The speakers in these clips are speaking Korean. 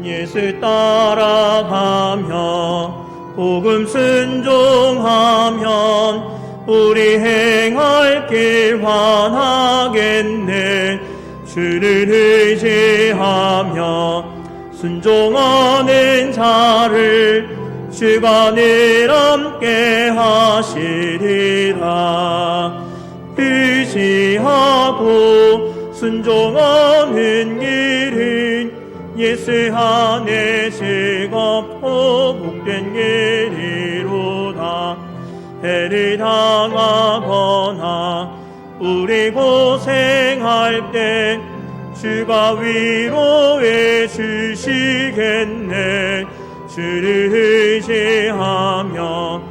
예수 따라가며 복음 순종하면 우리 행할 길 환하겠네. 주를 의지하며 순종하는 자를 주가 늘 함께 하시리라. 의지하고 순종하는 길은 예수 안에 즐겁고 복된 길이로다. 해를 당하거나 우리 고생할 때 주가 위로해 주시겠네. 주를 의지하며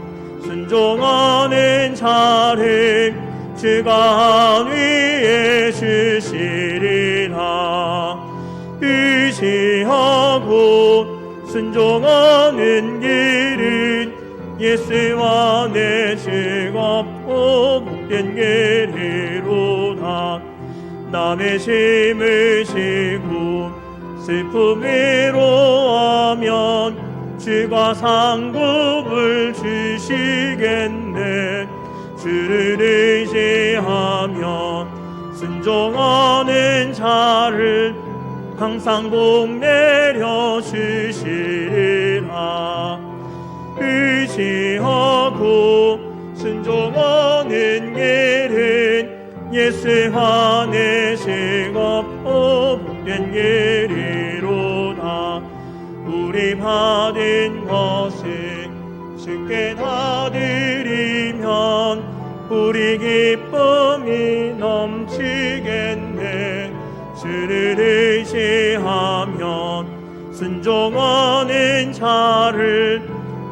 순종하는 자를 주가 안위해 주시리라. 의지하고 순종하는 길은 예수 안에 즐겁고 복된 길이로다. 남의 짐을 지고 슬픔 위로하면 주가 상급을 주시겠네. 주를 의지하며 순종하는 자를 항상 복 내려 주시리라. 의지하고 순종하는 길은 예수 안에 즐겁고 복된 길이로다. 우리 받은 것을 주께 다 드리면 우리 기쁨이 넘치겠네. 주를 의지하면 순종하는 자를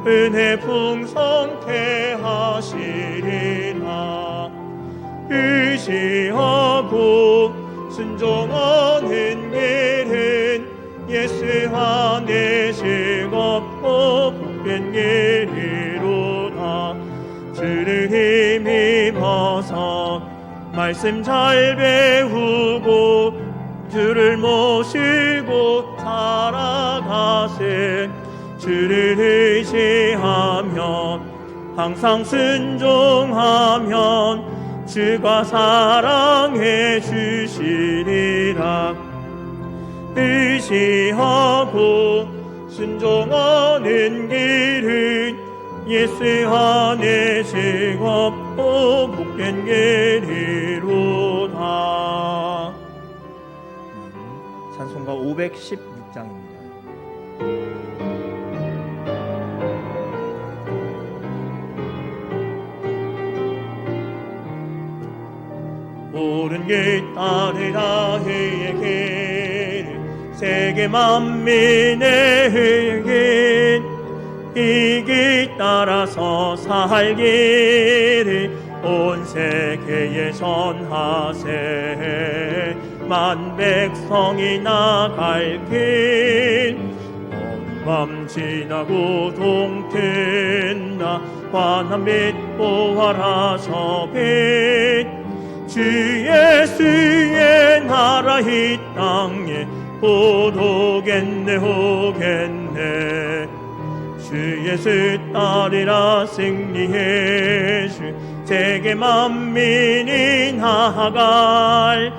은혜 풍성케 하시리라. 의지하고 순종하는 길은 예수 안에 즐겁고 복된 길이로다. 주를 힘입어서 말씀 잘 배우고 주를 모시고 살아가세. 주를 의지하며 항상 순종하면 주가 사랑해 주시리라. 의지하고 순종하는 길은 예수 안에 즐겁고 복된 길이로다. 찬송가 516장입니다. 옳은 길 따르라. 그의 길 세계 만민의 길, 이 길 따라서 살기를 온 세계에 전하세. 만 백성이 나갈 길 밤 지나고 동튼다. 환한 빛 보아라 저 빛. 주 예수의 나라 이 땅에 곧 오겠네 오겠네. 주 예수 따르라 승리해 주 세계 만민이 나아갈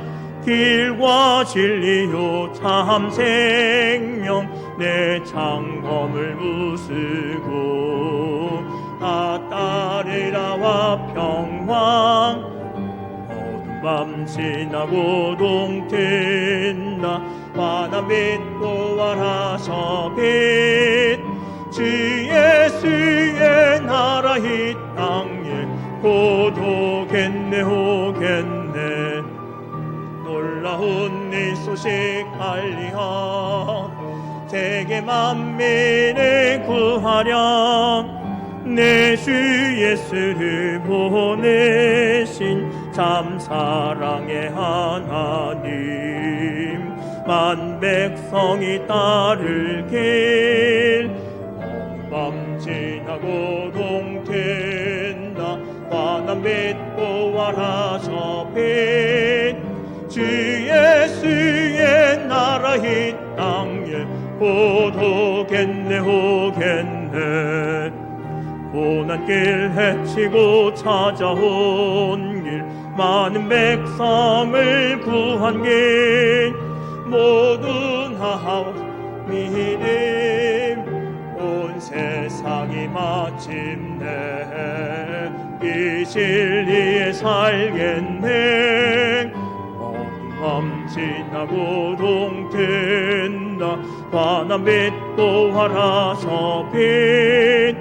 길과 진리요 참 생명 내 창검을 부수고 다 따르라와 평강. 어두운 밤 지나고 동튼다. 환한 빛 보아라 저 빛. 주 예수의 나라 이 땅에 곧 오겠네 오겠네. 놀라운 이 소식 알리하 세계 만민을 구하려 내 주 예수를 보내신 참 사랑의 하나님. 만 백성이 따를 길 밤 지나고 동튼다. 환한 빛 보아라 저 빛. 주 예수의 나라 이 땅에 오겠네 오겠네. 고난길 헤치고 찾아온 길, 많은 백성을 구한 길, 모두 나와 믿음, 온 세상이 마침내 이 진리에 살겠네. 밤 지나고 동튼다, 환한 빛도 화라서 빛,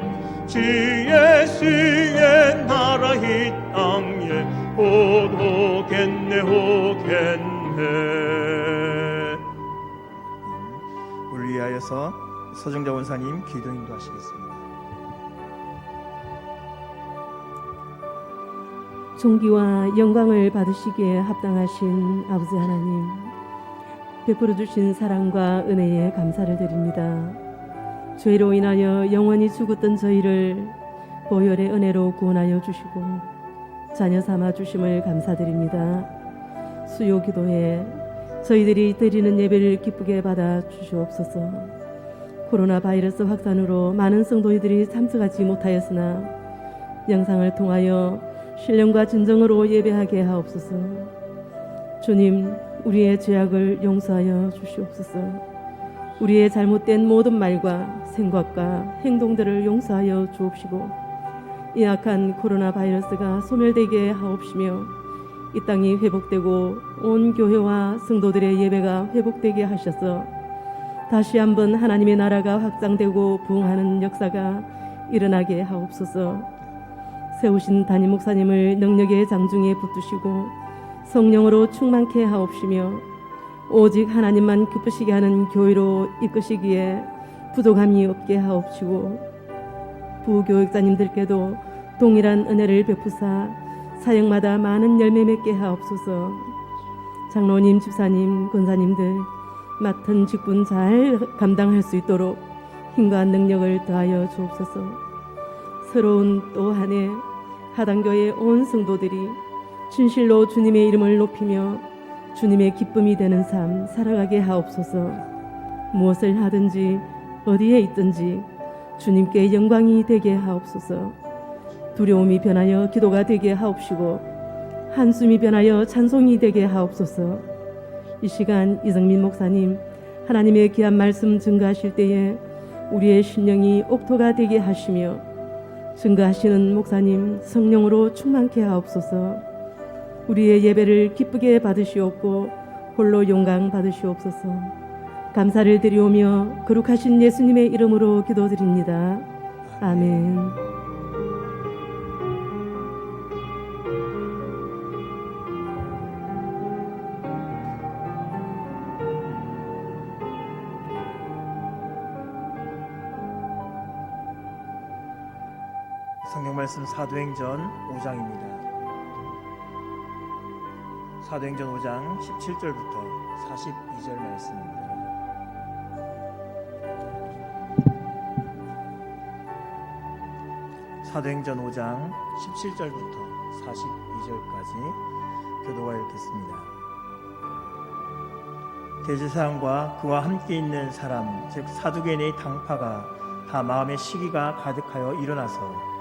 주 예수의 나라 이 땅에 오겠네 오겠네. 우리 위하여서 서정자 원사님 기도 인도하시겠습니다. 존귀와 영광을 받으시기에 합당하신 아버지 하나님, 베풀어 주신 사랑과 은혜에 감사를 드립니다. 죄로 인하여 영원히 죽었던 저희를 보혈의 은혜로 구원하여 주시고 자녀 삼아 주심을 감사드립니다. 수요 기도에 저희들이 드리는 예배를 기쁘게 받아 주시옵소서. 코로나 바이러스 확산으로 많은 성도님들이 참석하지 못하였으나 영상을 통하여 신령과 진정으로 예배하게 하옵소서. 주님, 우리의 죄악을 용서하여 주시옵소서. 우리의 잘못된 모든 말과 생각과 행동들을 용서하여 주옵시고, 이 악한 코로나 바이러스가 소멸되게 하옵시며 이 땅이 회복되고 온 교회와 성도들의 예배가 회복되게 하셔서 다시 한번 하나님의 나라가 확장되고 부흥하는 역사가 일어나게 하옵소서. 세우신 담임 목사님을 능력의 장중에 붙드시고 성령으로 충만케 하옵시며 오직 하나님만 기쁘시게 하는 교회로 이끄시기에 부족함이 없게 하옵시고, 부교육자님들께도 동일한 은혜를 베푸사 사역마다 많은 열매 맺게 하옵소서. 장로님, 집사님, 권사님들 맡은 직분 잘 감당할 수 있도록 힘과 능력을 더하여 주옵소서. 새로운 또 한 해 하단교회 온 성도들이 진실로 주님의 이름을 높이며 주님의 기쁨이 되는 삶 살아가게 하옵소서. 무엇을 하든지 어디에 있든지 주님께 영광이 되게 하옵소서. 두려움이 변하여 기도가 되게 하옵시고 한숨이 변하여 찬송이 되게 하옵소서. 이 시간 이정민 목사님 하나님의 귀한 말씀 증거하실 때에 우리의 심령이 옥토가 되게 하시며 증거하시는 목사님 성령으로 충만케 하옵소서. 우리의 예배를 기쁘게 받으시옵고 홀로 영광 받으시옵소서. 감사를 드리오며 거룩하신 예수님의 이름으로 기도드립니다. 아멘. 성경 말씀 사도행전 5장입니다. 사도행전 5장 17절부터 42절 말씀입니다. 사도행전 5장 17절부터 42절까지 교도가 읽겠습니다. 대제사장과 그와 함께 있는 사람 즉 사두개인의 당파가 다 마음의 시기가 가득하여 일어나서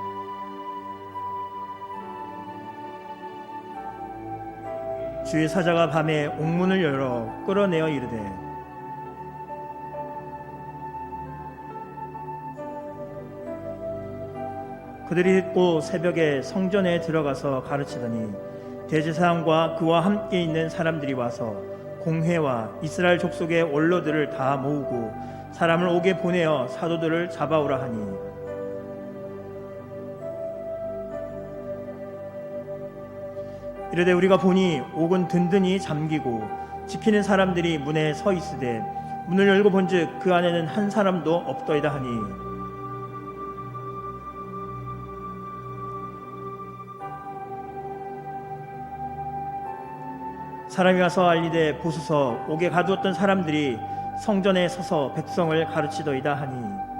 주의 사자가 밤에 옥문을 열어 끌어내어 이르되 그들이 듣고 새벽에 성전에 들어가서 가르치더니 대제사장과 그와 함께 있는 사람들이 와서 공회와 이스라엘 족속의 원로들을 다 모으고 사람을 옥에 보내어 사도들을 잡아오라 하니 이르되 우리가 보니 옥은 든든히 잠기고 지키는 사람들이 문에 서 있으되 문을 열고 본즉 그 안에는 한 사람도 없더이다 하니 사람이 와서 알리되 보소서 옥에 가두었던 사람들이 성전에 서서 백성을 가르치더이다 하니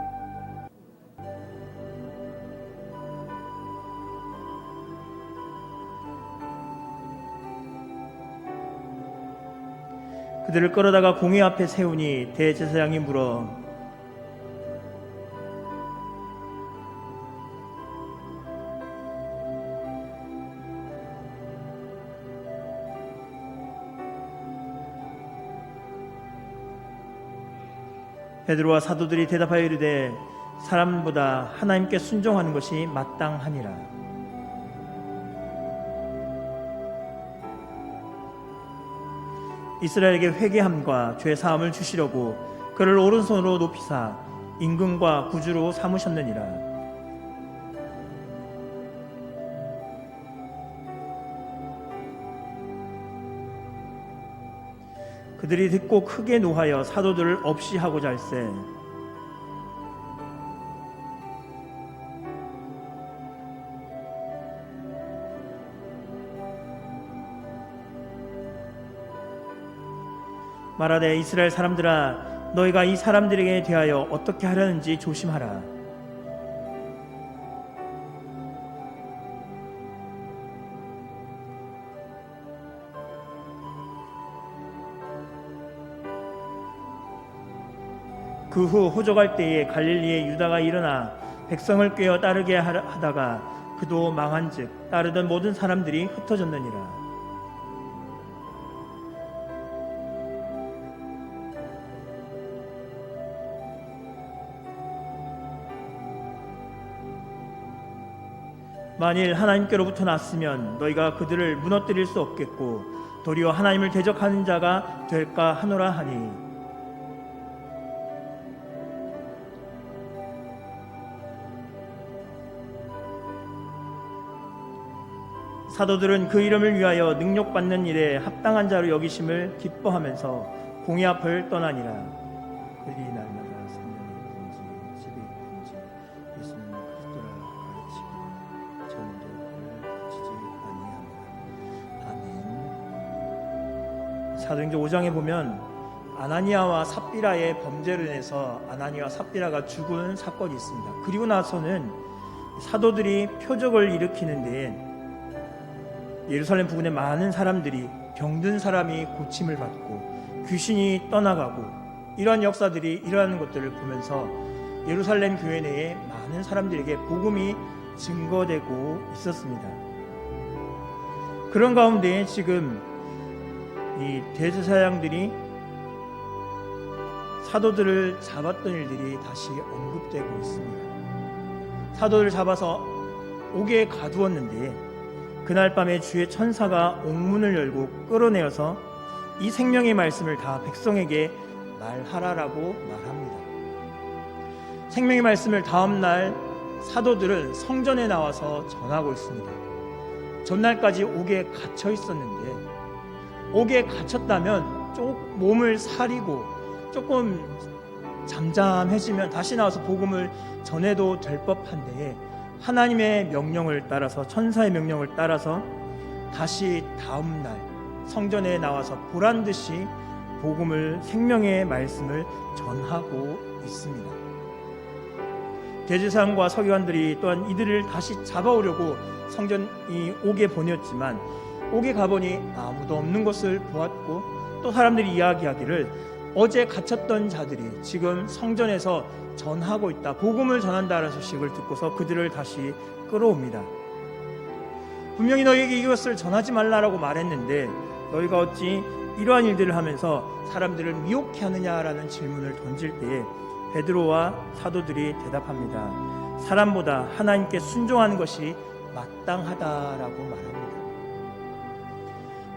그들을 끌어다가 공회 앞에 세우니 대제사장이 물어 베드로와 사도들이 대답하여 이르되 사람보다 하나님께 순종하는 것이 마땅하니라. 이스라엘에게 회개함과 죄 사함을 주시려고 그를 오른손으로 높이사 임금과 구주로 삼으셨느니라. 그들이 듣고 크게 노하여 사도들을 없이 하고자 할세 말하되 이스라엘 사람들아 너희가 이 사람들에게 대하여 어떻게 하려는지 조심하라. 그 후 호적할 때에 갈릴리에 유다가 일어나 백성을 꾀어 따르게 하다가 그도 망한즉 따르던 모든 사람들이 흩어졌느니라. 만일 하나님께로부터 났으면 너희가 그들을 무너뜨릴 수 없겠고 도리어 하나님을 대적하는 자가 될까 하노라 하니 사도들은 그 이름을 위하여 능력받는 일에 합당한 자로 여기심을 기뻐하면서 공회 앞을 떠나니라. 그들이 날마다 성전에 있든지 집에 있든지 예수는 그리스도라 가르치고 전도를 그치지 아니하니라. 아멘. 사도행전 5장에 보면 아나니아와 삽비라의 범죄로 인해서 아나니아와 삽비라가 죽은 사건이 있습니다. 그리고 나서는 사도들이 표적을 일으키는 데에 예루살렘 부근의 많은 사람들이 병든 사람이 고침을 받고 귀신이 떠나가고 이러한 역사들이 일어나는 것들을 보면서 예루살렘 교회 내에 많은 사람들에게 복음이 증거되고 있었습니다. 그런 가운데 지금 이 대제사장들이 사도들을 잡았던 일들이 다시 언급되고 있습니다. 사도들을 잡아서 옥에 가두었는데 그날 밤에 주의 천사가 옥문을 열고 끌어내어서 이 생명의 말씀을 다 백성에게 말하라라고 말합니다. 생명의 말씀을 다음 날 사도들은 성전에 나와서 전하고 있습니다. 전날까지 옥에 갇혀 있었는데 옥에 갇혔다면 몸을 사리고 조금 잠잠해지면 다시 나와서 복음을 전해도 될 법한데 하나님의 명령을 따라서 천사의 명령을 따라서 다시 다음 날 성전에 나와서 보란듯이 복음을 생명의 말씀을 전하고 있습니다. 대제사장과 서기관들이 또한 이들을 다시 잡아오려고 성전 이 옥에 보냈지만 옥에 가보니 아무도 없는 것을 보았고 또 사람들이 이야기하기를 어제 갇혔던 자들이 지금 성전에서 전하고 있다, 복음을 전한다라는 소식을 듣고서 그들을 다시 끌어옵니다. 분명히 너희에게 이것을 전하지 말라라고 말했는데 너희가 어찌 이러한 일들을 하면서 사람들을 미혹해 하느냐라는 질문을 던질 때에 베드로와 사도들이 대답합니다. 사람보다 하나님께 순종하는 것이 마땅하다라고 말합니다.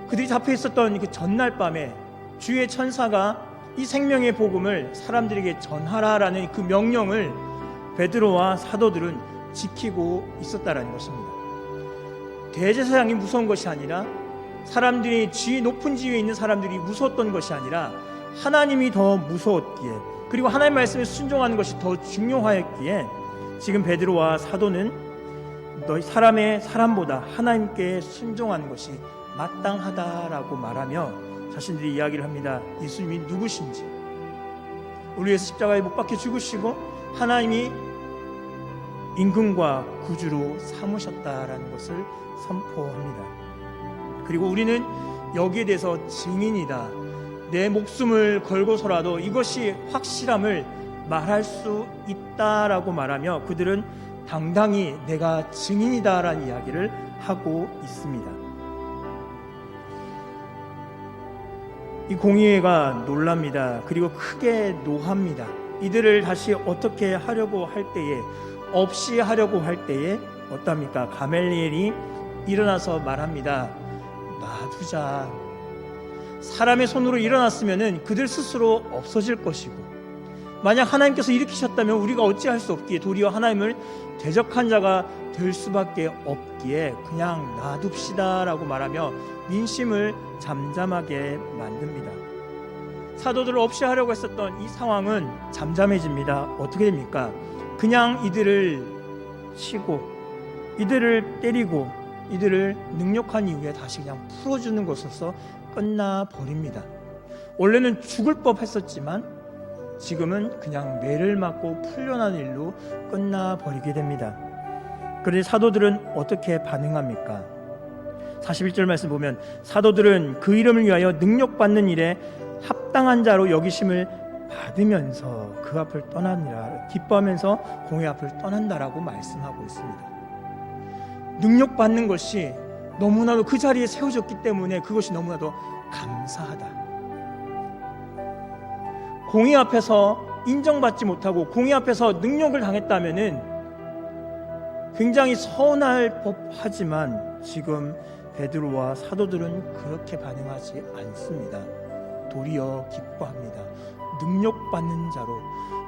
그들이 잡혀 있었던 그 전날 밤에 주의 천사가 이 생명의 복음을 사람들에게 전하라라는 그 명령을 베드로와 사도들은 지키고 있었다라는 것입니다. 대제사장이 무서운 것이 아니라 사람들이 높은 지위에 있는 사람들이 무서웠던 것이 아니라 하나님이 더 무서웠기에 그리고 하나님 말씀에 순종하는 것이 더 중요하였기에 지금 베드로와 사도는 너희 사람보다 하나님께 순종하는 것이 마땅하다라고 말하며 자신들이 이야기를 합니다. 예수님이 누구신지, 우리 위해서 십자가에 못 박혀 죽으시고 하나님이 임금과 구주로 삼으셨다라는 것을 선포합니다. 그리고 우리는 여기에 대해서 증인이다, 내 목숨을 걸고서라도 이것이 확실함을 말할 수 있다라고 말하며 그들은 당당히 내가 증인이다라는 이야기를 하고 있습니다. 이 공의회가 놀랍니다. 그리고 크게 노합니다. 이들을 다시 어떻게 하려고 할 때에, 없이 하려고 할 때에 어떻습니까? 가멜리엘이 일어나서 말합니다. 놔두자. 사람의 손으로 일어났으면 그들 스스로 없어질 것이고, 만약 하나님께서 일으키셨다면 우리가 어찌할 수 없기에 도리어 하나님을 대적한 자가 될 수밖에 없기에 그냥 놔둡시다 라고 말하며 민심을 잠잠하게 만듭니다. 사도들을 없이 하려고 했었던 이 상황은 잠잠해집니다. 어떻게 됩니까? 그냥 이들을 치고 이들을 때리고 이들을 능욕한 이후에 다시 그냥 풀어주는 것으로서 끝나버립니다. 원래는 죽을 법했었지만 지금은 그냥 매를 맞고 풀려나는 일로 끝나버리게 됩니다. 그런데 사도들은 어떻게 반응합니까? 41절 말씀 보면 사도들은 그 이름을 위하여 능력받는 일에 합당한 자로 여기심을 받으면서 그 앞을 떠나니라. 기뻐하면서 공회 앞을 떠난다라고 말씀하고 있습니다. 능력받는 것이 너무나도 그 자리에 세워졌기 때문에 그것이 너무나도 감사하다. 공의 앞에서 인정받지 못하고 공의 앞에서 능력을 당했다면은 굉장히 서운할 법하지만 지금 베드로와 사도들은 그렇게 반응하지 않습니다. 도리어 기뻐합니다. 능력받는 자로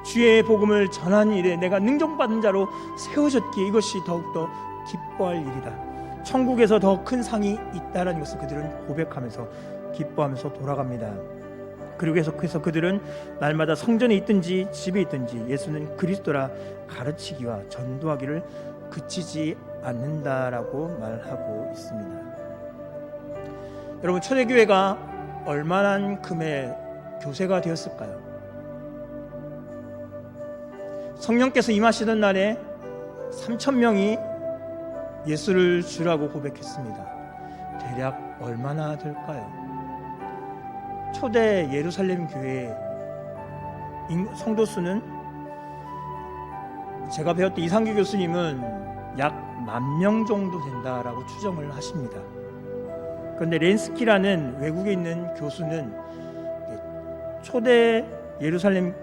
주의 복음을 전하는 일에 내가 능력받는 자로 세워졌기에 이것이 더욱더 기뻐할 일이다. 천국에서 더 큰 상이 있다는 것을 그들은 고백하면서 기뻐하면서 돌아갑니다. 그리고 계속해서 그들은 날마다 성전에 있든지 집에 있든지 예수는 그리스도라 가르치기와 전도하기를 그치지 않는다라고 말하고 있습니다. 여러분, 초대교회가 얼마나 금의 교세가 되었을까요? 성령께서 임하시던 날에 3,000명이 예수를 주라고 고백했습니다. 대략 얼마나 될까요? 초대 예루살렘 교회의 성도 수는 제가 배웠던 이상규 교수님은 약 10,000명 정도 된다라고 추정을 하십니다. 그런데 렌스키라는 외국에 있는 교수는 초대 예루살렘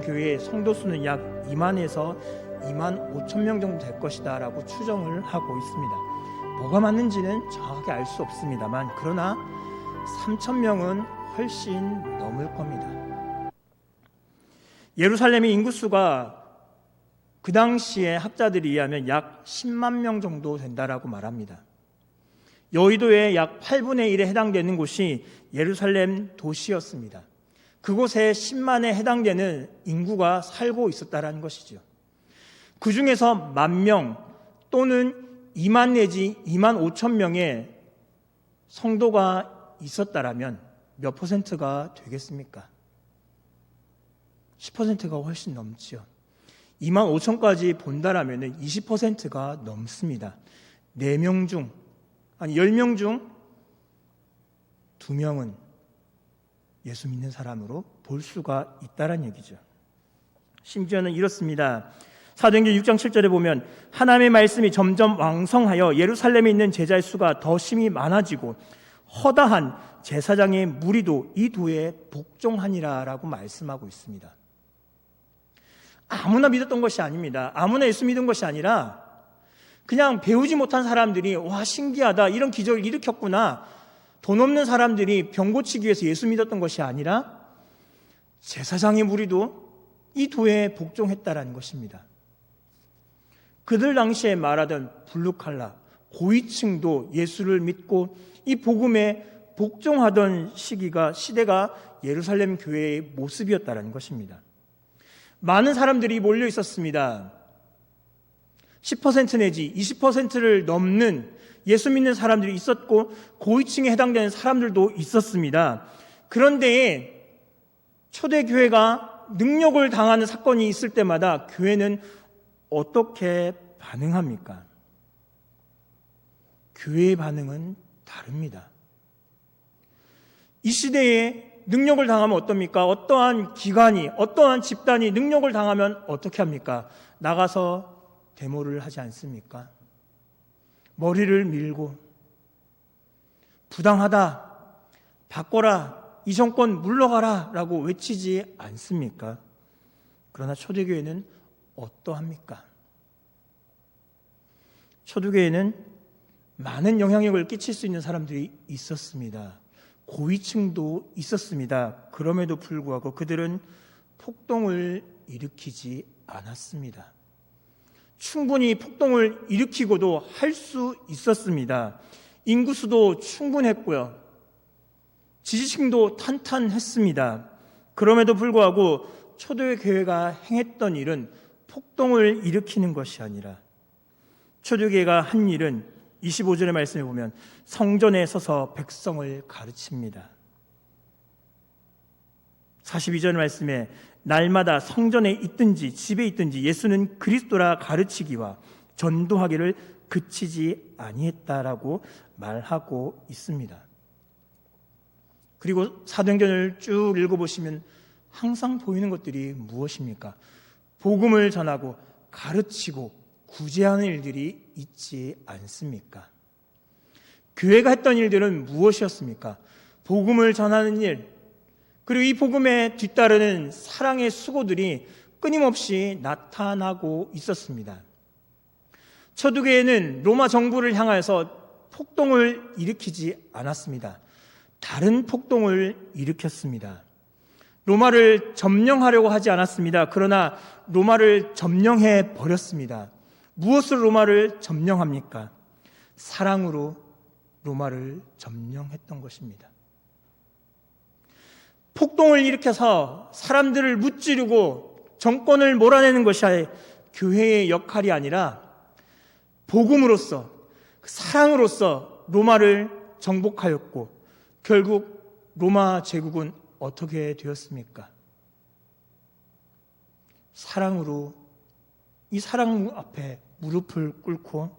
교회의 성도 수는 약 2만에서 25,000명 정도 될 것이다 라고 추정을 하고 있습니다. 뭐가 맞는지는 정확하게 알 수 없습니다만 그러나 3,000명은 훨씬 넘을 겁니다. 예루살렘의 인구수가 그 당시에 학자들에 의하면 약 10만 명 정도 된다라고 말합니다. 여의도의 약 8분의 1에 해당되는 곳이 예루살렘 도시였습니다. 그곳에 10만에 해당되는 인구가 살고 있었다는 것이죠. 그 중에서 10,000명 또는 2만 내지 2만 5천 명의 성도가 있었다라면 몇 퍼센트가 되겠습니까? 10%가 훨씬 넘지요. 2만 5천까지 본다라면 20%가 넘습니다. 4명 중, 아니 10명 중 2명은 예수 믿는 사람으로 볼 수가 있다는 얘기죠. 심지어는 이렇습니다. 사도행전 6장 7절에 보면 하나님의 말씀이 점점 왕성하여 예루살렘에 있는 제자의 수가 더 심히 많아지고 허다한 제사장의 무리도 이 도에 복종하니라 라고 말씀하고 있습니다. 아무나 믿었던 것이 아닙니다. 아무나 예수 믿은 것이 아니라 그냥 배우지 못한 사람들이 와 신기하다 이런 기적을 일으켰구나, 돈 없는 사람들이 병 고치기 위해서 예수 믿었던 것이 아니라 제사장의 무리도 이 도에 복종했다라는 것입니다. 그들 당시에 말하던 블루칼라 고위층도 예수를 믿고 이 복음에 복종하던 시대가 예루살렘 교회의 모습이었다는 것입니다. 많은 사람들이 몰려 있었습니다. 10% 내지 20%를 넘는 예수 믿는 사람들이 있었고 고위층에 해당되는 사람들도 있었습니다. 그런데 초대교회가 능력을 당하는 사건이 있을 때마다 교회는 어떻게 반응합니까? 교회의 반응은 다릅니다. 이 시대에 능력을 당하면 어떻습니까? 어떠한 기관이, 어떠한 집단이 능력을 당하면 어떻게 합니까? 나가서 데모를 하지 않습니까? 머리를 밀고 부당하다, 바꿔라, 이 정권 물러가라 라고 외치지 않습니까? 그러나 초대교회는 어떠합니까? 초대교회는 많은 영향력을 끼칠 수 있는 사람들이 있었습니다. 고위층도 있었습니다. 그럼에도 불구하고 그들은 폭동을 일으키지 않았습니다. 충분히 폭동을 일으키고도 할 수 있었습니다. 인구수도 충분했고요. 지지층도 탄탄했습니다. 그럼에도 불구하고 초대교회가 행했던 일은 폭동을 일으키는 것이 아니라 초대교회가 한 일은 25절의 말씀을 보면 성전에 서서 백성을 가르칩니다. 42절 말씀에 날마다 성전에 있든지 집에 있든지 예수는 그리스도라 가르치기와 전도하기를 그치지 아니했다라고 말하고 있습니다. 그리고 사도행전을 쭉 읽어보시면 항상 보이는 것들이 무엇입니까? 복음을 전하고 가르치고 구제하는 일들이 있지 않습니까? 교회가 했던 일들은 무엇이었습니까? 복음을 전하는 일, 그리고 이 복음에 뒤따르는 사랑의 수고들이 끊임없이 나타나고 있었습니다. 초대교회는 로마 정부를 향하여서 폭동을 일으키지 않았습니다. 다른 폭동을 일으켰습니다. 로마를 점령하려고 하지 않았습니다. 그러나 로마를 점령해 버렸습니다. 무엇으로 로마를 점령합니까? 사랑으로 로마를 점령했던 것입니다. 폭동을 일으켜서 사람들을 무찌르고 정권을 몰아내는 것이 교회의 역할이 아니라 복음으로써, 사랑으로써 로마를 정복하였고 결국 로마 제국은 어떻게 되었습니까? 사랑으로, 이 사랑 앞에 무릎을 꿇고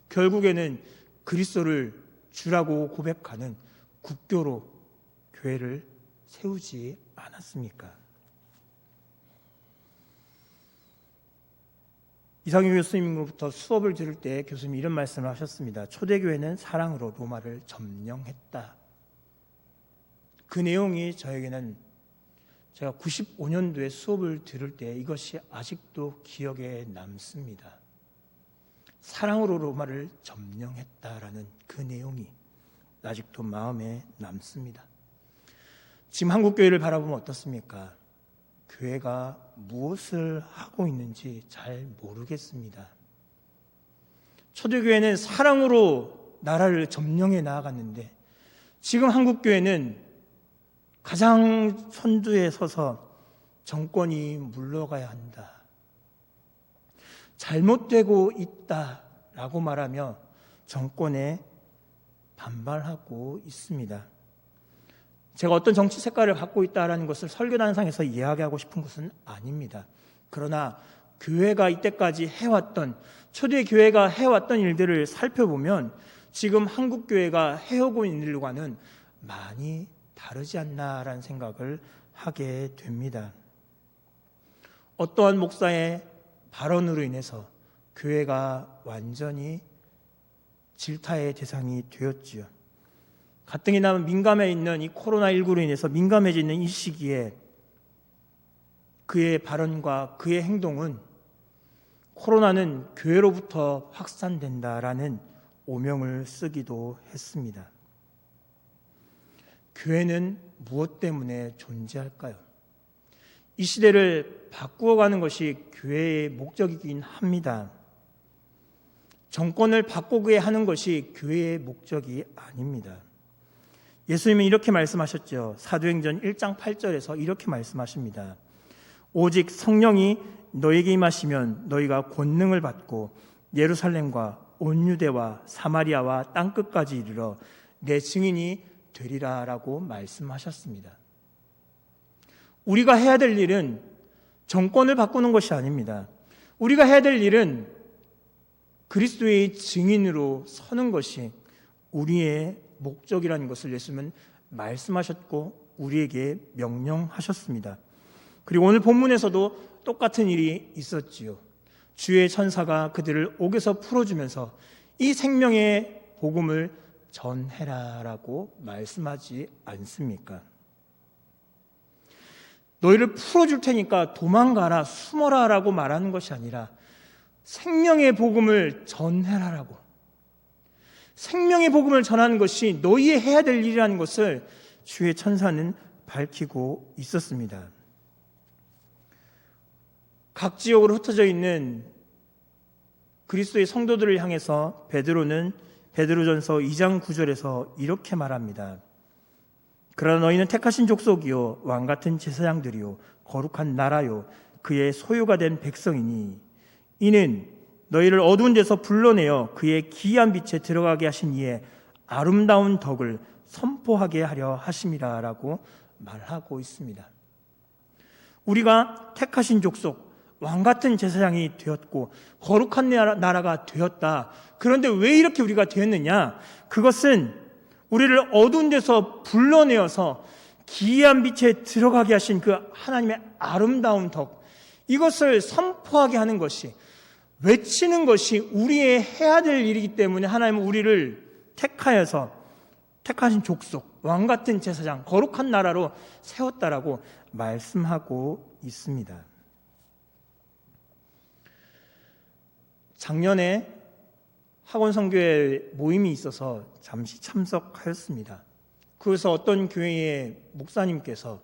결국에는 그리스도를 주라고 고백하는 국교로 교회를 세우지 않았습니까? 이상규 교수님으로부터 수업을 들을 때 교수님이 이런 말씀을 하셨습니다. 초대교회는 사랑으로 로마를 점령했다. 그 내용이 저에게는 제가 95년도에 수업을 들을 때 이것이 아직도 기억에 남습니다. 사랑으로 로마를 점령했다라는 그 내용이 아직도 마음에 남습니다. 지금 한국교회를 바라보면 어떻습니까? 교회가 무엇을 하고 있는지 잘 모르겠습니다. 초대교회는 사랑으로 나라를 점령해 나아갔는데 지금 한국교회는 가장 선두에 서서 정권이 물러가야 한다, 잘못되고 있다라고 말하며 정권에 반발하고 있습니다. 제가 어떤 정치 색깔을 갖고 있다라는 것을 설교단상에서 이야기하고 싶은 것은 아닙니다. 그러나 교회가 이때까지 해왔던, 초대교회가 해왔던 일들을 살펴보면 지금 한국교회가 해오고 있는 일과는 많이 다르지 않나라는 생각을 하게 됩니다. 어떠한 목사의 발언으로 인해서 교회가 완전히 질타의 대상이 되었지요. 가뜩이 나 민감해 있는 이 코로나19로 인해서 민감해져 있는 이 시기에 그의 발언과 그의 행동은 코로나는 교회로부터 확산된다라는 오명을 쓰기도 했습니다. 교회는 무엇 때문에 존재할까요? 이 시대를 바꾸어가는 것이 교회의 목적이긴 합니다. 정권을 바꾸게 하는 것이 교회의 목적이 아닙니다. 예수님은 이렇게 말씀하셨죠. 사도행전 1장 8절에서 이렇게 말씀하십니다. 오직 성령이 너에게 임하시면 너희가 권능을 받고 예루살렘과 온 유대와 사마리아와 땅끝까지 이르러 내 증인이 되리라라고 말씀하셨습니다. 우리가 해야 될 일은 정권을 바꾸는 것이 아닙니다. 우리가 해야 될 일은 그리스도의 증인으로 서는 것이 우리의 목적이라는 것을 예수님은 말씀하셨고 우리에게 명령하셨습니다. 그리고 오늘 본문에서도 똑같은 일이 있었지요. 주의 천사가 그들을 옥에서 풀어주면서 이 생명의 복음을 전해라라고 말씀하지 않습니까? 너희를 풀어줄 테니까 도망가라, 숨어라라고 말하는 것이 아니라 생명의 복음을 전해라라고, 생명의 복음을 전하는 것이 너희의 해야 될 일이라는 것을 주의 천사는 밝히고 있었습니다. 각 지역으로 흩어져 있는 그리스도의 성도들을 향해서 베드로는 베드로전서 2장 9절에서 이렇게 말합니다. 그러나 너희는 택하신 족속이요 왕같은 제사장들이요 거룩한 나라요 그의 소유가 된 백성이니 이는 너희를 어두운 데서 불러내어 그의 기이한 빛에 들어가게 하신 이의 아름다운 덕을 선포하게 하려 하심이라 라고 말하고 있습니다. 우리가 택하신 족속, 왕같은 제사장이 되었고 거룩한 나라가 되었다. 그런데 왜 이렇게 우리가 되었느냐? 그것은 우리를 어두운 데서 불러내어서 기이한 빛에 들어가게 하신 그 하나님의 아름다운 덕, 이것을 선포하게 하는 것이, 외치는 것이 우리의 해야 될 일이기 때문에 하나님은 우리를 택하여서 택하신 족속, 왕같은 제사장, 거룩한 나라로 세웠다라고 말씀하고 있습니다. 작년에 학원 선교회 모임이 있어서 잠시 참석하였습니다. 그래서 어떤 교회의 목사님께서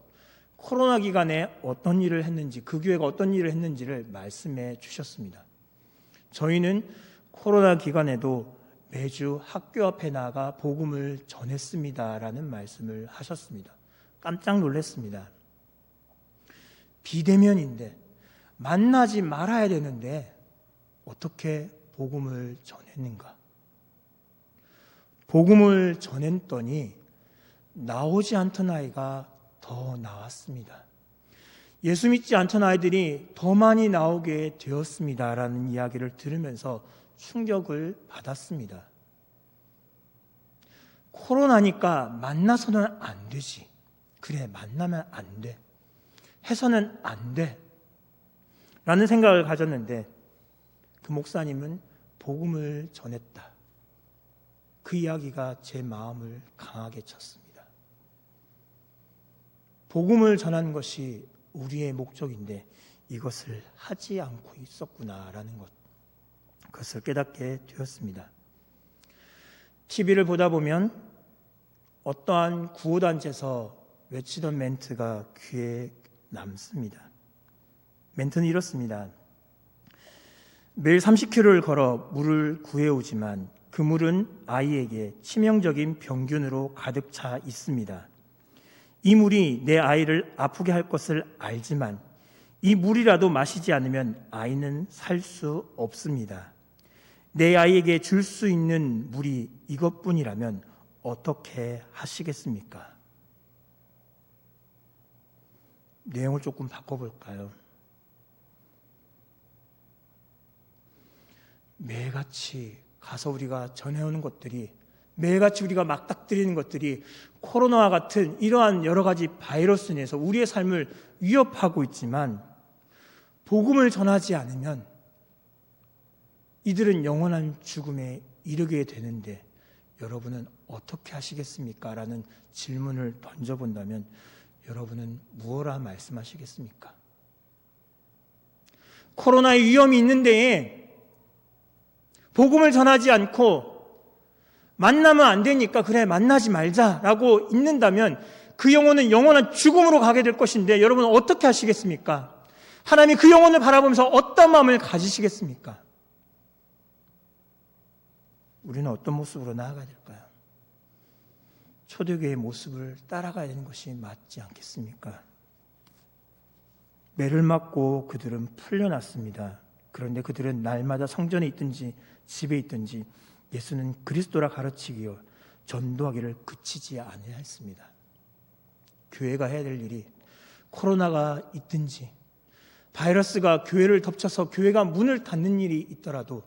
코로나 기간에 어떤 일을 했는지, 그 교회가 어떤 일을 했는지를 말씀해 주셨습니다. 저희는 코로나 기간에도 매주 학교 앞에 나가 복음을 전했습니다라는 말씀을 하셨습니다. 깜짝 놀랐습니다. 비대면인데 만나지 말아야 되는데 어떻게 복음을 전했는가? 복음을 전했더니 나오지 않던 아이가 더 나왔습니다. 예수 믿지 않던 아이들이 더 많이 나오게 되었습니다라는 이야기를 들으면서 충격을 받았습니다. 코로나니까 만나서는 안 되지. 그래, 만나면 안 돼. 해서는 안 돼. 라는 생각을 가졌는데 그 목사님은 복음을 전했다. 그 이야기가 제 마음을 강하게 쳤습니다. 복음을 전하는 것이 우리의 목적인데 이것을 하지 않고 있었구나라는 것, 그것을 깨닫게 되었습니다. TV를 보다 보면 어떠한 구호단체에서 외치던 멘트가 귀에 남습니다. 멘트는 이렇습니다. 매일 30km를 걸어 물을 구해오지만 그 물은 아이에게 치명적인 병균으로 가득 차 있습니다. 이 물이 내 아이를 아프게 할 것을 알지만 이 물이라도 마시지 않으면 아이는 살 수 없습니다. 내 아이에게 줄 수 있는 물이 이것뿐이라면 어떻게 하시겠습니까? 내용을 조금 바꿔볼까요? 매일같이 가서 우리가 전해오는 것들이, 매일같이 우리가 막닥뜨리는 것들이 코로나와 같은 이러한 여러 가지 바이러스 내에서 우리의 삶을 위협하고 있지만 복음을 전하지 않으면 이들은 영원한 죽음에 이르게 되는데 여러분은 어떻게 하시겠습니까? 라는 질문을 던져본다면 여러분은 무엇라 말씀하시겠습니까? 코로나의 위험이 있는데 복음을 전하지 않고 만나면 안 되니까 그래 만나지 말자라고 있는다면 그 영혼은 영원한 죽음으로 가게 될 것인데 여러분은 어떻게 하시겠습니까? 하나님이 그 영혼을 바라보면서 어떤 마음을 가지시겠습니까? 우리는 어떤 모습으로 나아가야 될까요? 초대교회의 모습을 따라가야 되는 것이 맞지 않겠습니까? 매를 맞고 그들은 풀려났습니다. 그런데 그들은 날마다 성전에 있든지 집에 있든지 예수는 그리스도라 가르치기요 전도하기를 그치지 아니하였습니다. 했습니다. 교회가 해야 될 일이 코로나가 있든지 바이러스가 교회를 덮쳐서 교회가 문을 닫는 일이 있더라도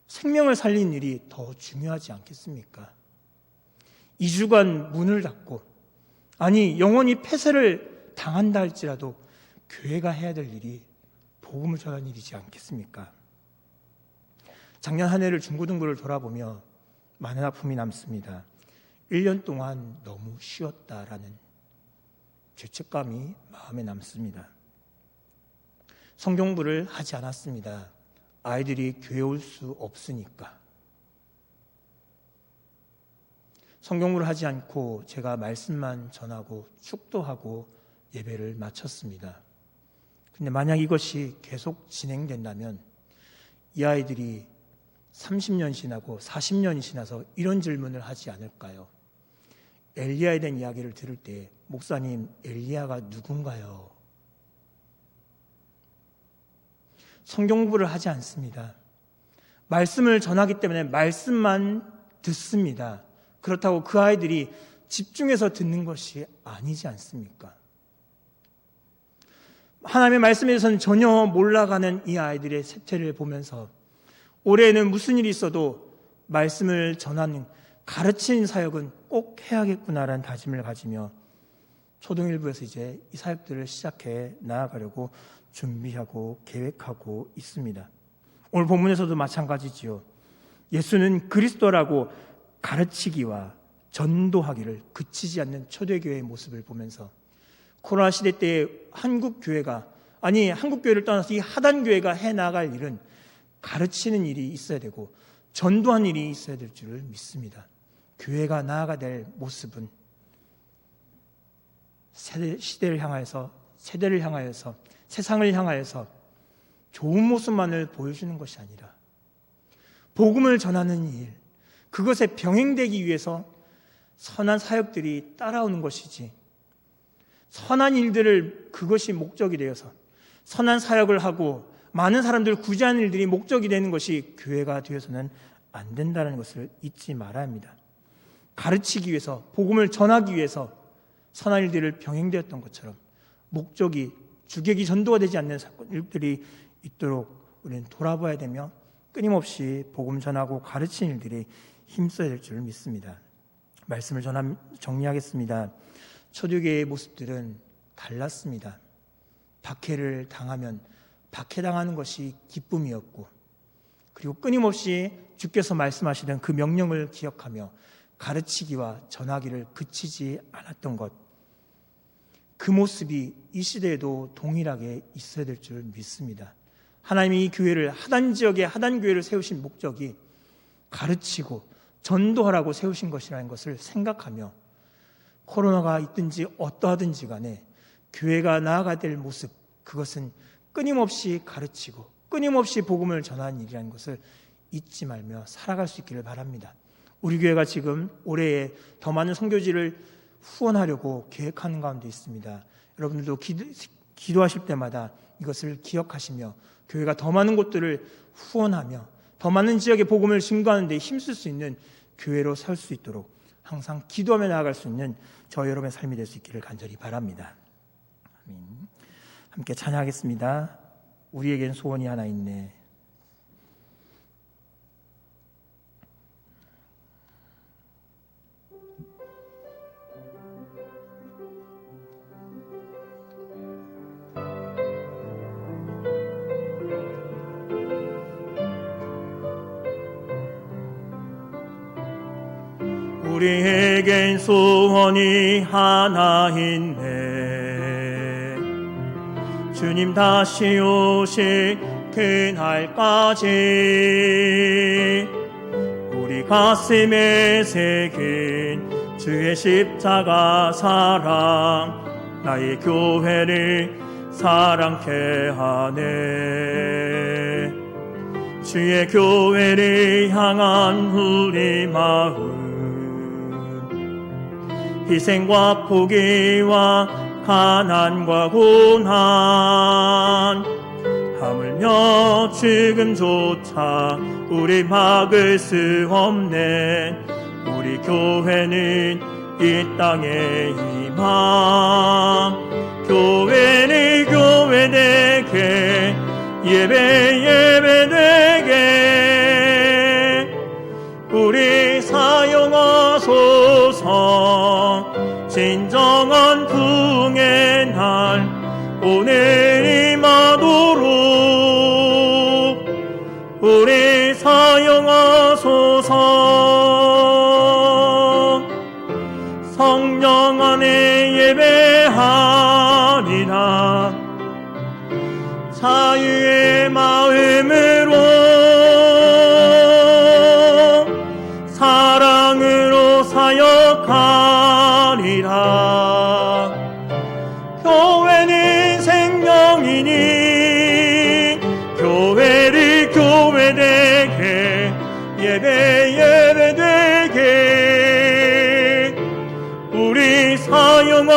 생명을 살린 일이 더 중요하지 않겠습니까? 2주간 문을 닫고 아니 영원히 폐쇄를 당한다 할지라도 교회가 해야 될 일이 복음을 전하는 일이지 않겠습니까? 작년 한 해를 중고등부를 돌아보며 많은 아픔이 남습니다. 1년 동안 너무 쉬었다라는 죄책감이 마음에 남습니다. 성경부를 하지 않았습니다. 아이들이 교회 올 수 없으니까. 성경부를 하지 않고 제가 말씀만 전하고 축도하고 예배를 마쳤습니다. 근데 만약 이것이 계속 진행된다면 이 아이들이 30년 지나고 40년이 지나서 이런 질문을 하지 않을까요? 엘리야에 대한 이야기를 들을 때 목사님, 엘리야가 누군가요? 성경 공부를 하지 않습니다. 말씀을 전하기 때문에 말씀만 듣습니다. 그렇다고 그 아이들이 집중해서 듣는 것이 아니지 않습니까? 하나님의 말씀에 대해서는 전혀 몰라가는 이 아이들의 세태를 보면서 올해에는 무슨 일이 있어도 말씀을 전하는 가르치는 사역은 꼭 해야겠구나라는 다짐을 가지며 초등일부에서 이제 이 사역들을 시작해 나아가려고 준비하고 계획하고 있습니다. 오늘 본문에서도 마찬가지지요. 예수는 그리스도라고 가르치기와 전도하기를 그치지 않는 초대교회의 모습을 보면서 코로나 시대 때 한국교회가 한국교회를 떠나서 이 하단교회가 해나갈 일은 가르치는 일이 있어야 되고 전도한 일이 있어야 될 줄을 믿습니다. 교회가 나아가야 될 모습은 시대를 향하여서, 세대를 향하여서, 세상을 향하여서 좋은 모습만을 보여주는 것이 아니라 복음을 전하는 일, 그것에 병행되기 위해서 선한 사역들이 따라오는 것이지, 선한 일들을 그것이 목적이 되어서 선한 사역을 하고 많은 사람들을 구제하는 일들이 목적이 되는 것이 교회가 되어서는 안 된다는 것을 잊지 말아야 합니다. 가르치기 위해서, 복음을 전하기 위해서 선한 일들을 병행되었던 것처럼 목적이 주객이 전도가 되지 않는 일들이 있도록 우리는 돌아봐야 되며 끊임없이 복음 전하고 가르치는 일들이 힘써야 될 줄 믿습니다. 말씀을 정리하겠습니다. 초대교회의 모습들은 달랐습니다. 박해를 당하면 박해당하는 것이 기쁨이었고, 그리고 끊임없이 주께서 말씀하시던 그 명령을 기억하며 가르치기와 전하기를 그치지 않았던 것, 그 모습이 이 시대에도 동일하게 있어야 될 줄 믿습니다. 하나님이 이 교회를, 하단지역에 하단교회를 세우신 목적이 가르치고 전도하라고 세우신 것이라는 것을 생각하며 코로나가 있든지 어떠하든지 간에 교회가 나아가야 될 모습, 그것은 끊임없이 가르치고 끊임없이 복음을 전하는 일이라는 것을 잊지 말며 살아갈 수 있기를 바랍니다. 우리 교회가 지금 올해에 더 많은 선교지를 후원하려고 계획하는 가운데 있습니다. 여러분들도 기도하실 때마다 이것을 기억하시며 교회가 더 많은 곳들을 후원하며 더 많은 지역의 복음을 증거하는 데 힘쓸 수 있는 교회로 살 수 있도록 항상 기도하며 나아갈 수 있는 저 여러분의 삶이 될 수 있기를 간절히 바랍니다. 아멘. 함께 찬양하겠습니다. 우리에겐 소원이 하나 있네. 우리에겐 소원이 하나 있네. 주님 다시 오실 그날까지 우리 가슴에 새긴 주의 십자가 사랑, 나의 교회를 사랑케 하네. 주의 교회를 향한 우리 마음, 희생과 포기와 가난과 고난, 하물며 지금조차 우리 막을 수 없네. 우리 교회는 이 땅의 희망, 교회는 교회되게, 예배되게 우리 사용하소서. 진정한 오늘 임하도록 우리 사용하소서. 성령 안에 예배하리라. 자유의 마음으로 사랑으로 사역하리라. 교회는 생명이니 교회를 교회되게 예배되게 우리 사용하소서.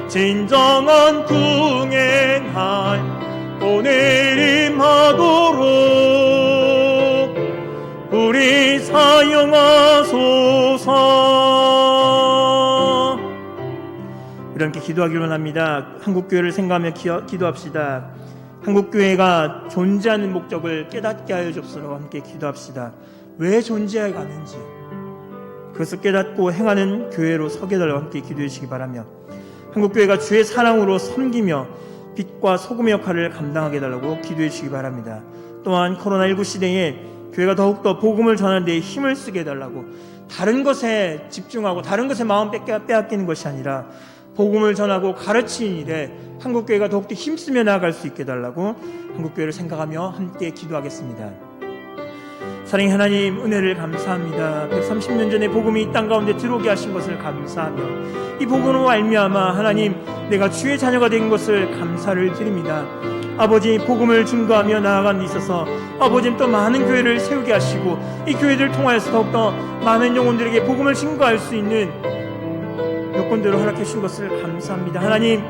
진정한 궁행할 오늘 임하도록 우리 사용하소서. 우리 함께 기도하기로 합니다. 한국교회를 생각하며 기도합시다. 한국교회가 존재하는 목적을 깨닫게 하여 줍시고 함께 기도합시다. 왜 존재해 가는지 그것을 깨닫고 행하는 교회로 서게 달라고 함께 기도해 주시기 바라며, 한국교회가 주의 사랑으로 섬기며 빛과 소금의 역할을 감당하게 달라고 기도해 주시기 바랍니다. 또한 코로나19 시대에 교회가 더욱더 복음을 전하는 데 힘을 쓰게 해달라고, 다른 것에 집중하고 다른 것에 마음 빼앗기는 것이 아니라 복음을 전하고 가르치는 일에 한국교회가 더욱더 힘쓰며 나아갈 수 있게 해달라고 한국교회를 생각하며 함께 기도하겠습니다. 사랑의 하나님, 은혜를 감사합니다. 130년 전에 복음이 이 땅 가운데 들어오게 하신 것을 감사하며, 이 복음으로 말미암아 하나님, 내가 주의 자녀가 된 것을 감사를 드립니다. 아버지, 복음을 증거하며 나아가는 데 있어서 아버지는 또 많은 교회를 세우게 하시고, 이 교회들을 통하여서 더욱더 많은 영혼들에게 복음을 증거할 수 있는 여건대로 허락해 주신 것을 감사합니다. 하나님,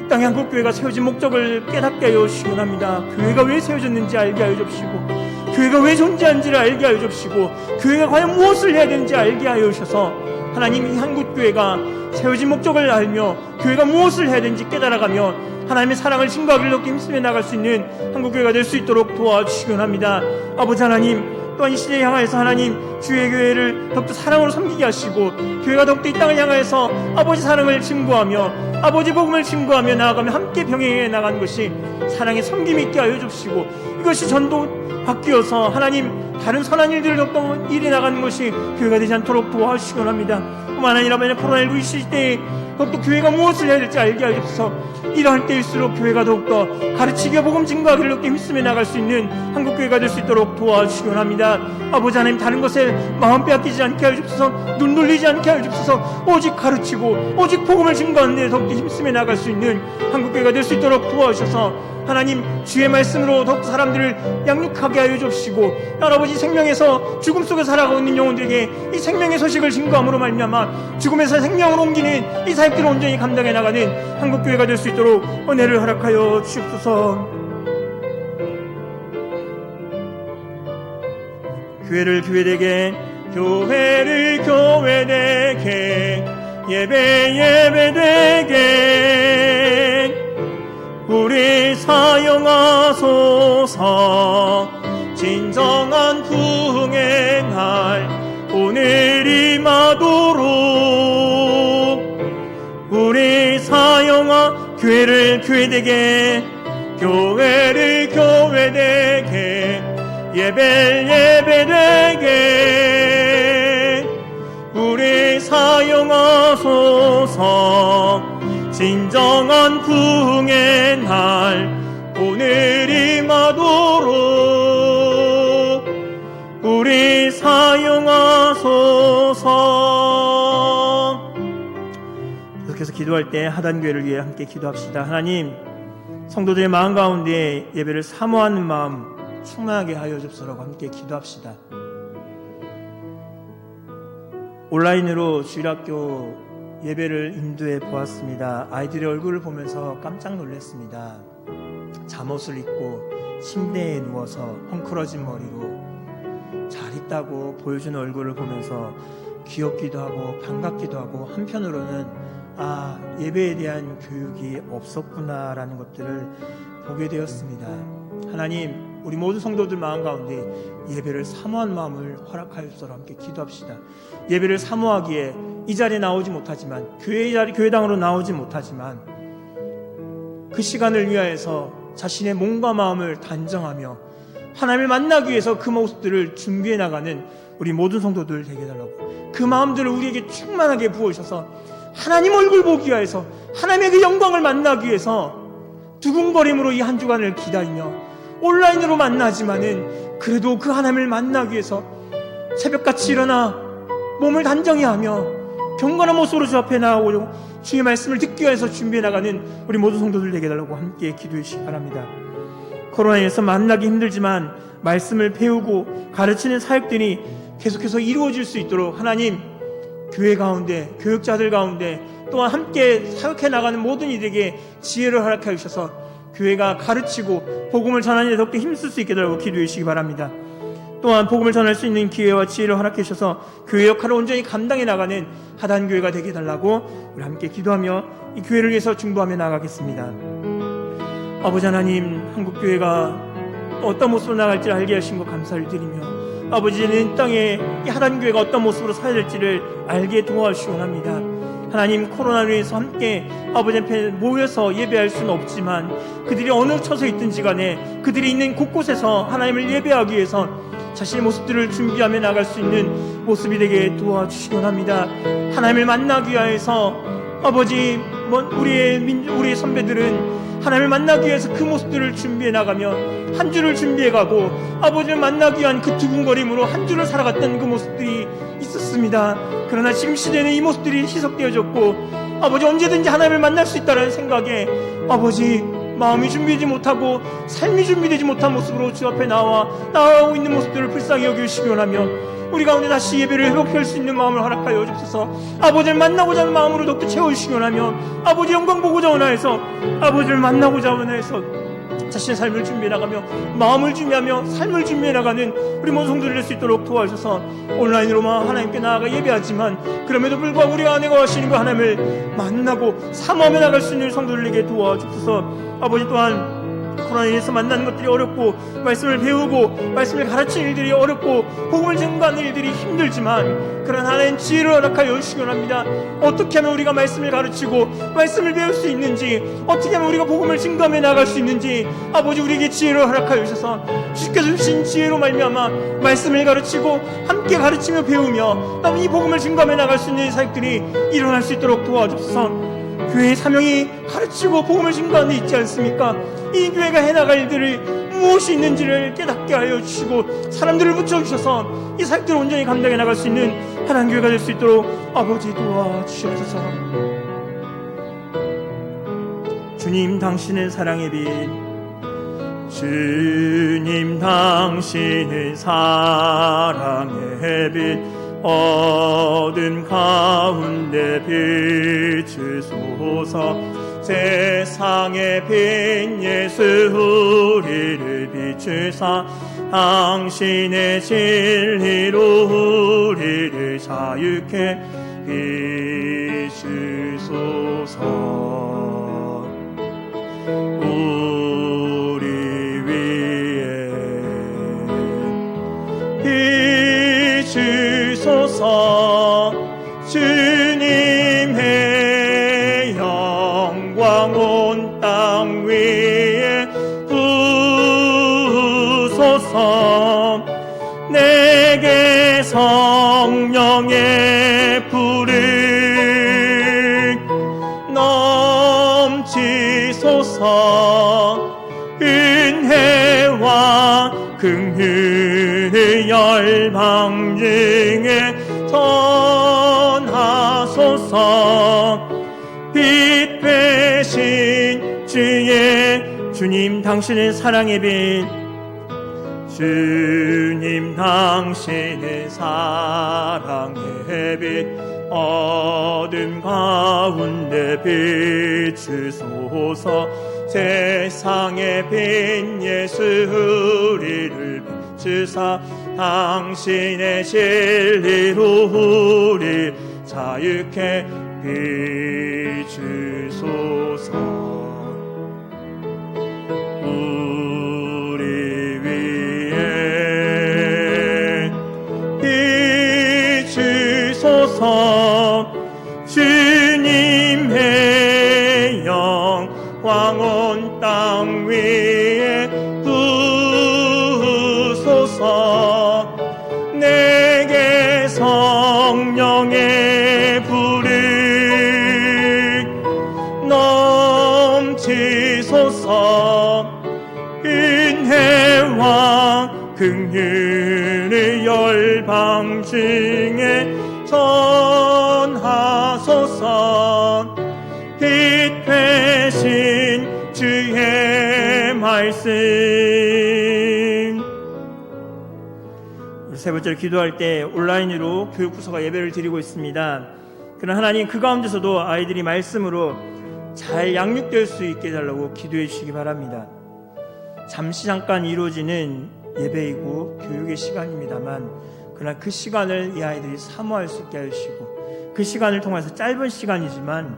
이 땅에 한국교회가 세워진 목적을 깨닫게 하여 주시곤 합니다. 교회가 왜 세워졌는지 알게 하여 주시고, 교회가 왜 존재하는지를 알게 하여 주시고, 교회가 과연 무엇을 해야 되는지 알게 하여 주셔서 하나님, 이 한국교회가 세워진 목적을 알며 교회가 무엇을 해야 되는지 깨달아가며 하나님의 사랑을 증거하기를 더욱 힘쓰며 나갈 수 있는 한국교회가 될 수 있도록 도와주시곤 합니다. 아버지 하나님, 또한 이 시대에 향하여서 하나님, 주의 교회를 더욱더 사랑으로 섬기게 하시고, 교회가 더욱더 이 땅을 향하여서 아버지 사랑을 증거하며 아버지 복음을 증거하며 나아가며 함께 병행해 나가는 것이 사랑의 섬김이 있게 하여 주시고, 이것이 전도 바뀌어서 하나님, 다른 선한 일들을 더욱더 일해 나가는 것이 교회가 되지 않도록 도와주시곤 합니다. 뿐만 아니라 코로나19 시대에 더욱더 교회가 무엇을 해야 될지 알게 하여 주셔서 이러할 때일수록 교회가 더욱더 가르치기와 복음 증거하기를 더욱더 힘쓰며 나갈 수 있는 한국교회가 될 수 있도록 도와주시곤 합니다. 아버지 하나님, 다른 것에 마음 빼앗기지 않게 하여 주셔서, 눈 돌리지 않게 하여 주셔서 오직 가르치고 오직 복음을 증거하는 데 더욱더 힘쓰며 나갈 수 있는 한국교회가 될 수 있도록 도와주셔서 하나님, 주의 말씀으로 더욱 사람들을 양육하게 하여 주시고, 아버지, 생명에서 죽음 속에 살아가고 있는 영혼들에게 이 생명의 소식을 증거함으로 말미암아 죽음에서 생명으로 옮기는 이 사역들을 온전히 감당해 나가는 한국교회가 될 수 있도록 은혜를 허락하여 주옵소서. 교회를 교회되게, 교회를 교회되게, 예배되게 우리 사용하소서. 진정한 궁행할 오늘 임하도록 우리 교회를 교회되게, 교회를 교회되게, 예배되게 우리 사용하소서. 진정한 궁의 날 오늘 임하도록 우리 사용하소서. 계속해서 기도할 때 하단교회를 위해 함께 기도합시다. 하나님, 성도들의 마음 가운데 예배를 사모하는 마음 충만하게 하여 주옵소서. 함께 기도합시다. 온라인으로 주일학교 예배를 인도해 보았습니다. 아이들의 얼굴을 보면서 깜짝 놀랐습니다. 잠옷을 입고 침대에 누워서 헝클어진 머리로 잘 있다고 보여주는 얼굴을 보면서 귀엽기도 하고 반갑기도 하고, 한편으로는 예배에 대한 교육이 없었구나라는 것들을 보게 되었습니다. 하나님, 우리 모든 성도들 마음 가운데 예배를 사모한 마음을 허락하옵소서. 함께 기도합시다. 예배를 사모하기에 이 자리에 나오지 못하지만, 교회당으로 나오지 못하지만 그 시간을 위하여서 자신의 몸과 마음을 단정하며 하나님을 만나기 위해서 그 모습들을 준비해 나가는 우리 모든 성도들 되게 해달라고, 그 마음들을 우리에게 충만하게 부어주셔서 하나님 얼굴 보기 위해서, 하나님의 그 영광을 만나기 위해서 두근거림으로 이 한 주간을 기다리며 온라인으로 만나지만은 그래도 그 하나님을 만나기 위해서 새벽같이 일어나 몸을 단정히 하며 경건한 모습으로 주 앞에 나아오려고 주의 말씀을 듣기 위해서 준비해 나가는 우리 모든 성도들 되게 해달라고 함께 기도해 주시기 바랍니다. 코로나에서 만나기 힘들지만 말씀을 배우고 가르치는 사역들이 계속해서 이루어질 수 있도록 하나님, 교회 가운데, 교육자들 가운데, 또한 함께 사역해 나가는 모든 이들에게 지혜를 허락하여 주셔서 교회가 가르치고 복음을 전하는 데 더욱더 힘쓸 수 있게 달라고 기도해 주시기 바랍니다. 또한 복음을 전할 수 있는 기회와 지혜를 허락해 주셔서 교회 역할을 온전히 감당해 나가는 하단교회가 되게 해달라고 우리 함께 기도하며 이 교회를 위해서 중보하며 나아가겠습니다. 아버지 하나님, 한국교회가 어떤 모습으로 나갈지 알게 하신 것 감사를 드리며, 아버지는 땅에 이 하단교회가 어떤 모습으로 서야 될지를 알게 도와주시기 원합니다. 하나님, 코로나로 인해서 함께 아버지 앞에 모여서 예배할 수는 없지만 그들이 어느 처소에 있든지 간에 그들이 있는 곳곳에서 하나님을 예배하기 위해서 자신의 모습들을 준비하며 나갈 수 있는 모습이 되게 도와주시기 원합니다. 하나님을 만나기 위해서 아버지, 우리의 선배들은 하나님을 만나기 위해서 그 모습들을 준비해 나가며 한 주를 준비해 가고 아버지를 만나기 위한 그 두근거림으로 한 주를 살아갔던 그 모습들이 있었습니다. 그러나 지금 시대에는 이 모습들이 희석되어졌고 아버지, 언제든지 하나님을 만날 수 있다는 생각에 아버지, 마음이 준비되지 못하고 삶이 준비되지 못한 모습으로 주 앞에 나아오고 있는 모습들을 불쌍히 여기시기 원하며 우리 가운데 다시 예배를 회복할 수 있는 마음을 허락하여 주옵소서. 아버지를 만나고자 하는 마음으로 더욱더 채워주시기 원하며 아버지 영광 보고자 원하여서 아버지를 만나고자 원하여서 자신의 삶을 준비해 나가며 마음을 준비하며 삶을 준비해 나가는 우리 모든 성도를 낼 수 있도록 도와주셔서 온라인으로만 하나님께 나아가 예배하지만 그럼에도 불구하고 우리가 안에가 하시는 그 하나님을 만나고 사모하며 나갈 수 있는 성도들에게 도와주셔서 아버지, 또한 코로나에 의해서 만나는 것들이 어렵고 말씀을 배우고 말씀을 가르치는 일들이 어렵고 복음을 증거하는 일들이 힘들지만 그런 하나님 지혜를 허락하여 주시기 원합니다. 어떻게 하면 우리가 말씀을 가르치고 말씀을 배울 수 있는지, 어떻게 하면 우리가 복음을 증거하며 나갈 수 있는지 아버지, 우리에게 지혜를 허락하여 주셔서 주께서 주신 지혜로 말미암아 말씀을 가르치고 함께 가르치며 배우며 이 복음을 증거하며 나갈 수 있는 사역들이 일어날 수 있도록 도와주옵소서. 교회의 사명이 가르치고 복음을 증거하는 데 있지 않습니까? 이 교회가 해나갈 일들이 무엇이 있는지를 깨닫게 하여 주시고 사람들을 붙여주셔서 이 사역들을 온전히 감당해 나갈 수 있는 하나님 교회가 될 수 있도록 아버지 도와주시옵소서. 주님, 당신은 사랑의 빛, 주님 당신은 사랑의 빛, 어둠 가운데 비추소서. 세상의 빛 예수 우리를 비추사 당신의 진리로 우리를 자유케 비추소서. 우리 위에 비추소서. 주님의 영광 온 땅 위에 부소서. 내게 성령의 불을 넘치소서. 은혜와 긍휼의 열방 중에 전하소서. 빛 되신 주님 당신은 사랑의 빛, 주님 당신은 사랑의 빛, 어둠 가운데 비추소서. 세상의 빛 예수 우리를 비추사 당신의 진리로 우리 자유케 비추소서. 우리 위에 은혜와 긍휼의 열방중에 전하소서. 빛 되신 주의 말씀. 세 번째로 기도할 때 온라인으로 교육부서가 예배를 드리고 있습니다. 그러나 하나님, 그 가운데서도 아이들이 말씀으로 잘 양육될 수 있게 해달라고 기도해 주시기 바랍니다. 잠깐 이루어지는 예배이고 교육의 시간입니다만, 그러나 그 시간을 이 아이들이 사모할 수 있게 하시고, 그 시간을 통해서 짧은 시간이지만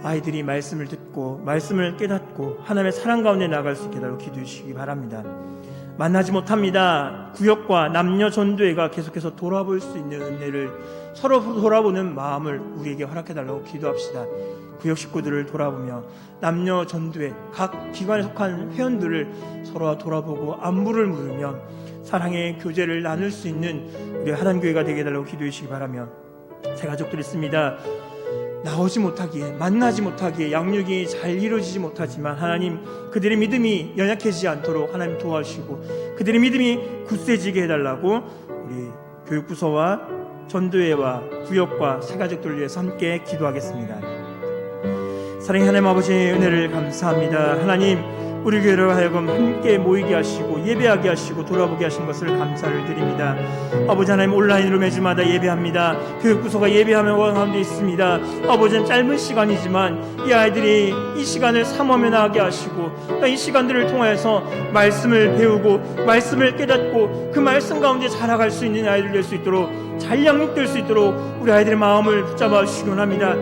아이들이 말씀을 듣고 말씀을 깨닫고 하나님의 사랑 가운데 나아갈 수 있게 해달라고 기도해 주시기 바랍니다. 만나지 못합니다. 구역과 남녀 전도회가 계속해서 돌아볼 수 있는 은혜를, 서로 돌아보는 마음을 우리에게 허락해달라고 기도합시다. 구역 식구들을 돌아보며 남녀 전도회 각 기관에 속한 회원들을 서로 돌아보고 안부를 물으며 사랑의 교제를 나눌 수 있는 우리 하단교회가 되게 해달라고 기도해 주시기 바라며, 새 가족들 있습니다. 나오지 못하기에, 만나지 못하기에 양육이 잘 이루어지지 못하지만 하나님, 그들의 믿음이 연약해지지 않도록 하나님 도와주시고 그들의 믿음이 굳세지게 해달라고 우리 교육부서와 전도회와 구역과 새가족들을 위해서 함께 기도하겠습니다. 사랑의 하나님 아버지, 은혜를 감사합니다. 하나님, 우리 교회를 하여금 함께 모이게 하시고 예배하게 하시고 돌아보게 하신 것을 감사를 드립니다. 아버지 하나님, 온라인으로 매주마다 예배합니다. 교육부서가 예배하는 가운데 있습니다. 아버지는 짧은 시간이지만 이 아이들이 이 시간을 사모하며 나가게 하시고, 이 시간들을 통해서 말씀을 배우고 말씀을 깨닫고 그 말씀 가운데 자라갈 수 있는 아이들 될 수 있도록, 잘 양육될 수 있도록 우리 아이들의 마음을 붙잡아 주시곤 합니다.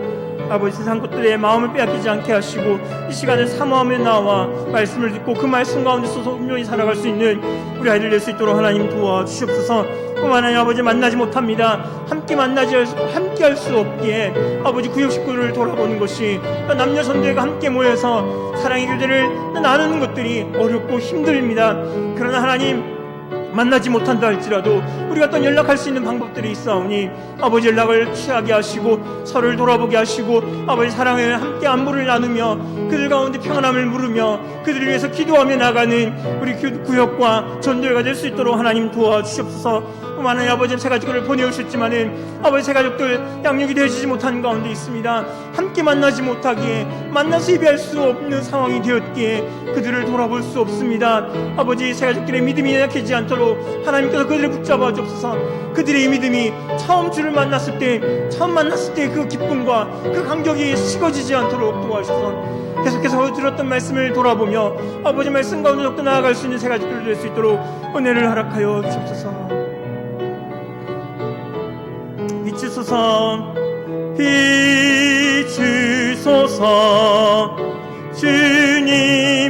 아버지, 세상 것들의 마음을 빼앗기지 않게 하시고 이 시간을 사모하며 나와 말씀을 듣고 그 말씀 가운데서 온전히 살아갈 수 있는 우리 아이들 될 수 있도록 하나님 도와주시옵소서. 하나님 아버지, 만나지 못합니다. 함께 할 수 없기에 아버지, 구역 식구를 돌아보는 것이, 남녀 전도회가 함께 모여서 사랑의 교제를 나누는 것들이 어렵고 힘듭니다. 그러나 하나님, 만나지 못한다 할지라도 우리가 또 연락할 수 있는 방법들이 있사오니 아버지, 연락을 취하게 하시고 서로를 돌아보게 하시고 아버지, 사랑을 함께 안부를 나누며 그들 가운데 평안함을 물으며 그들을 위해서 기도하며 나가는 우리 구역과 전도회가 될 수 있도록 하나님 도와주시옵소서. 하나님 아버지, 새 가족들을 보내오셨지만은 아버지, 새 가족들 양육이 되어지지 못한 가운데 있습니다. 함께 만나지 못하기에, 만나서 예배할 수 없는 상황이 되었기에 그들을 돌아볼 수 없습니다. 아버지, 새 가족들의 믿음이 약해지지 않도록 하나님께서 그들을 붙잡아 주옵소서. 그들의 믿음이 처음 주를 만났을 때 그 기쁨과 그 감격이 식어지지 않도록 도와주셔서 계속해서 들었던 말씀을 돌아보며 아버지, 말씀 가운데 더욱더 나아갈 수 있는 새 가족들 될 수 있도록 은혜를 허락하여 주옵소서. 비추소서, 비추소서.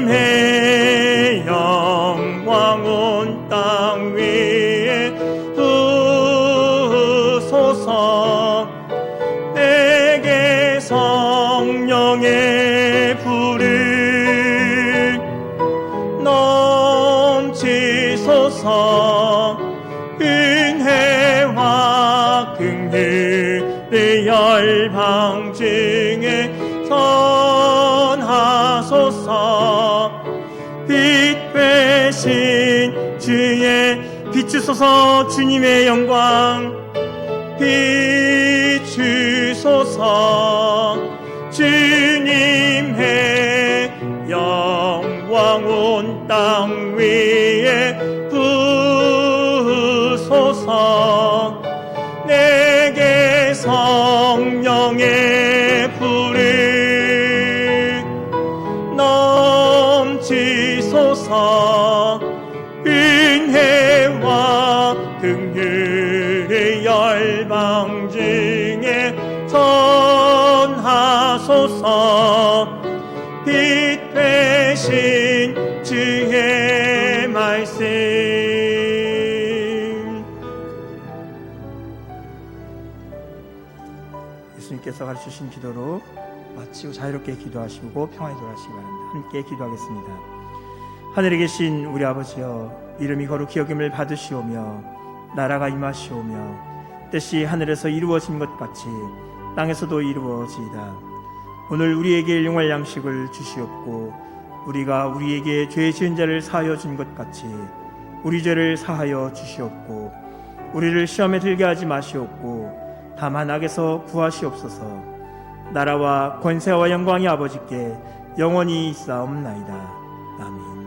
주님의 영광 온 땅 위에 부으소서. 내게 성령의 불을 넘치소서. 은혜와 긍휼의 열방 중에 전하소서. 빛 되신 주의 비추소서. 주님의 영광 비추소서. 주님의 영광 온 땅 위에 부으소서. 내게 성령의 불을 넘치소서. 은혜와 긍휼의 열방 중에 전하소서. 빛 되신 주의 말씀. 예수님께서 가르치신 기도로 마치고 자유롭게 기도하시고 평안히 돌아가시기 바랍니다. 함께 기도하겠습니다. 하늘에 계신 우리 아버지여, 이름이 거룩히 여김을 받으시오며 나라가 임하시오며 뜻이 하늘에서 이루어진 것 같이 땅에서도 이루어지이다. 오늘 우리에게 일용할 양식을 주시옵고 우리가 우리에게 죄 지은 자를 사하여 준 것 같이 우리 죄를 사하여 주시옵고 우리를 시험에 들게 하지 마시옵고 다만 악에서 구하시옵소서. 나라와 권세와 영광이 아버지께 영원히 있사옵나이다. 아멘.